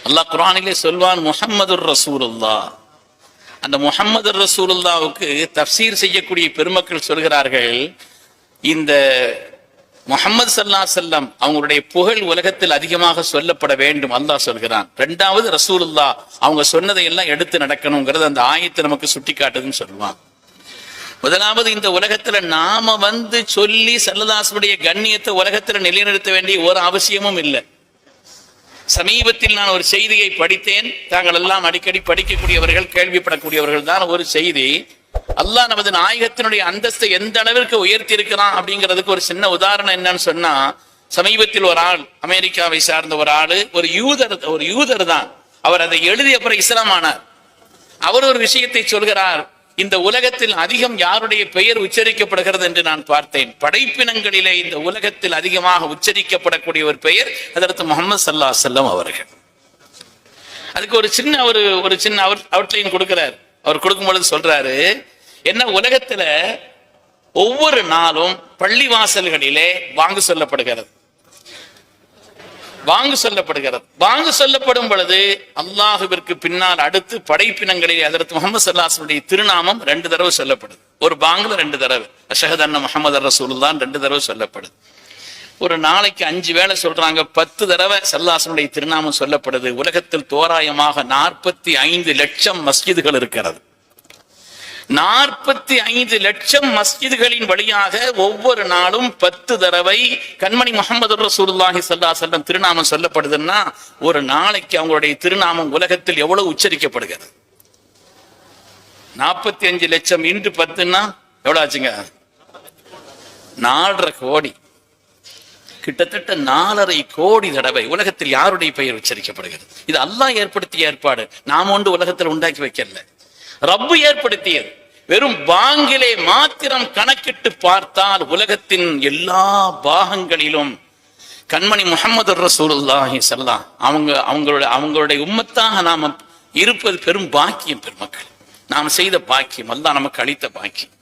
அல்லாஹ் குர்ஆனிலே சொல்வான் முஹம்மதுர் ரசூலுல்லாஹ். அந்த முஹம்மது ரசூலுல்லாவுக்கு தஃப்சீர் செய்யக்கூடிய பெருமக்கள் சொல்கிறார்கள், இந்த முஹம்மது ஸல்லல்லாஹு அலைஹி வஸல்லம் அவங்களுடைய புகழ் உலகத்தில் அதிகமாக சொல்லப்பட வேண்டும் அல்லாஹ் சொல்கிறான். இரண்டாவது ரசூலுல்லாஹ் அவங்க சொன்னதை எல்லாம் எடுத்து நடக்கணுங்கிறது அந்த ஆயத்தை நமக்கு சுட்டி காட்டுதுன்னு சொல்லுவான். முதலாவது, இந்த உலகத்துல நாம சொல்லி ஸல்லல்லாஹு கண்ணியத்தை உலகத்துல நிலைநிறுத்த வேண்டிய ஒரு அவசியமும் இல்லை. சமீபத்தில் நான் ஒரு செய்தியை படித்தேன். தாங்கள் எல்லாம் அடிக்கடி படிக்கக்கூடியவர்கள், கேள்விப்படக்கூடியவர்கள் தான். ஒரு செய்தி, அல்லாஹ் நமது நாயகத்தினுடைய அந்தஸ்தை எந்த அளவிற்கு உயர்த்தி இருக்கிறான் அப்படிங்கிறதுக்கு ஒரு சின்ன உதாரணம் என்னன்னு சொன்னா, சமீபத்தில் ஒரு ஆள், அமெரிக்காவை சார்ந்த ஒரு ஆளு, ஒரு யூதர் தான். அவர் அதை எழுதிய அப்புறம் இஸ்லாம் ஆனார். அவர் ஒரு விஷயத்தை சொல்கிறார், இந்த உலகத்தில் அதிகம் யாருடைய பெயர் உச்சரிக்கப்படுகிறது என்று நான் பார்த்தேன். படைப்பினங்களிலே இந்த உலகத்தில் அதிகமாக உச்சரிக்கப்படக்கூடிய ஒரு பெயர் ஹஜ்ரத் முஹம்மது ஸல்லல்லாஹு அலைஹி வஸல்லம் அவர்கள். அதுக்கு ஒரு சின்ன அவுட்லைன் கொடுக்கிறார். அவர் கொடுக்கும்பொழுது சொல்றாரு, என்ன, உலகத்துல ஒவ்வொரு நாளும் பள்ளிவாசல்களிலே வாங்கு சொல்லப்படுகிறது. வாங்கு சொல்லப்படும் பொழுது அல்லாஹுவிற்கு பின்னால் அடுத்து படைப்பினங்களில் ஹஜ்ரத் முஹம்மது ஸல்லல்லாஹு அலைஹி வஸல்லம் திருநாமம் 2 தடவை சொல்லப்படுது. ஒரு பாங்குல 2 தடவை அஷ்ஹது அன்ன முஹம்மது ரசூலுல்லாஹ் 2 தடவை சொல்லப்படுது. ஒரு நாளைக்கு 5 வேளை சொல்றாங்க, 10 தடவை ஸல்லல்லாஹு அலைஹி வஸல்லம் திருநாமம் சொல்லப்படுது. உலகத்தில் தோராயமாக 45 லட்சம் மஸ்ஜிதுகள் இருக்கிறது. 45 லட்சம் மஸ்ஜிதுகளின் வழியாக ஒவ்வொரு நாளும் 10 தடவை கண்மணி முஹம்மது ரசூலுல்லாஹி ஸல்லல்லாஹு அலைஹி வஸல்லம் திருநாமம் சொல்லப்படுதுன்னா, ஒரு நாளைக்கு அவங்களுடைய திருநாமம் உலகத்தில் எவ்வளவு உச்சரிக்கப்படுகிறது? 45 லட்சம் இன்று 10ன்னா எவ்வளவு ஆச்சுங்க? 4.5 கோடி. கிட்டத்தட்ட 4.5 கோடி தடவை உலகத்தில் யாருடைய பெயர் உச்சரிக்கப்படுகிறது? இது அல்லாஹ் ஏற்படுத்திய ஏற்பாடு. நாம ஒன்று உலகத்தில் உண்டாக்கி வைக்கல, ரப்பு ஏற்படுத்தியது. வெறும் பாங்கிலே மாத்திரம் கணக்கிட்டு பார்த்தால் உலகத்தின் எல்லா பாகங்களிலும் கண்மணி முஹம்மது ரசூலுல்லாஹி ஸல்லல்லாஹு அவங்களுடைய உம்மத்தாக நாம இருப்பது பெரும் பாக்கியம். பெருமக்கள், நாம் செய்த பாக்கியம், அல்லாஹ் நமக்கு அளித்த பாக்கியம்.